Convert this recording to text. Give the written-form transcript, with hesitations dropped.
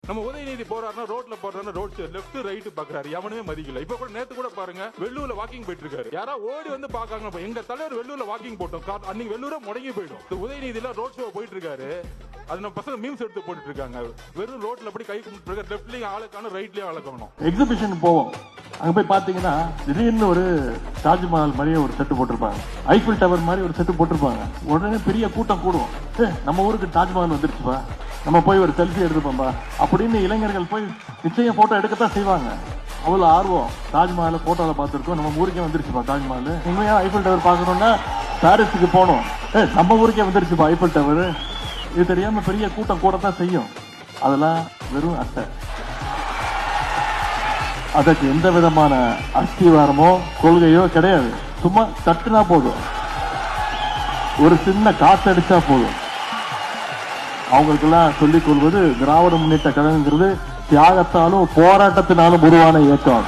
நம்ம உதயநிதி போறாருன்னா ரோட்ல போறாருன்னா road left right பாக்குறாரு, எவனுமே மதிக்கல. இப்ப கூட நேத்து கூட பாருங்க, வெள்ளூர்ல வாக்கிங் போயிட்டு இருக்காரு, யாரா ஓடி வந்து பாக்காங்க. எங்க தலைவர் வெள்ளூர்ல வாக்கிங் போட்டோம், அன்னைக்கு வெள்ளூர முடங்கி போயிடும். உதயநிதியில ரோட் ஷோ போயிட்டு இருக்காரு, அது நம்ம பசங்க மீம்ஸ் எடுத்து போட்டுட்டு இருக்காங்க. வெறும் ரோட்ல அப்படி கை கும்பிட்டு லெஃப்ட்லயும் ஆளுக்கான ரைட்லயும் ஆளுக்கணும். எக்ஸிபிஷன் போவோம், அங்க போய் பாத்தீங்கன்னா திடீர்னு ஒரு தாஜ்மஹால் மாதிரியே ஒரு செட்டு போட்டிருப்பாங்க, ஐபிஎல் டவர் மாதிரி ஒரு செட்டு போட்டிருப்பாங்க. உடனே பெரிய கூட்டம் கூடுவோம், நம்ம ஊருக்கு தாஜ்மஹால் வந்துருச்சுப்பா, நம்ம போய் ஒரு செல்ஃபி எடுத்துப்போம்பா அப்படின்னு இளைஞர்கள் போய் நிச்சயம் போட்டோ எடுக்கத்தான் செய்வாங்க. அவ்வளவு ஆர்வம். தாஜ்மஹால் போட்டோல பார்த்துருக்கோம், நம்ம ஊருக்கே வந்துருச்சுப்பா தாஜ்மஹால். உண்மையா ஐபிஎல் டவர் பார்க்கணும்னா பாரிஸுக்கு போனோம், நம்ம ஊருக்கே வந்துருச்சுப்பா ஐபிஎல் டவர். இது தெரியாம பெரிய கூட்டம் கூடத்தான் செய்யும். அதெல்லாம் வெறும் அட்டை. அதற்கு எந்த விதமான அஸ்திவாரமோ கொள்கையோ கிடையாது. சும்மா தட்டுனா போதும், ஒரு சின்ன காத்தடிச்சா போதும். அவங்களுக்கெல்லாம் சொல்லிக் கொள்வது திராவிட முன்னேற்ற கழகங்கிறது தியாகத்தாலும் போராட்டத்தினாலும் உருவான இயக்கம்.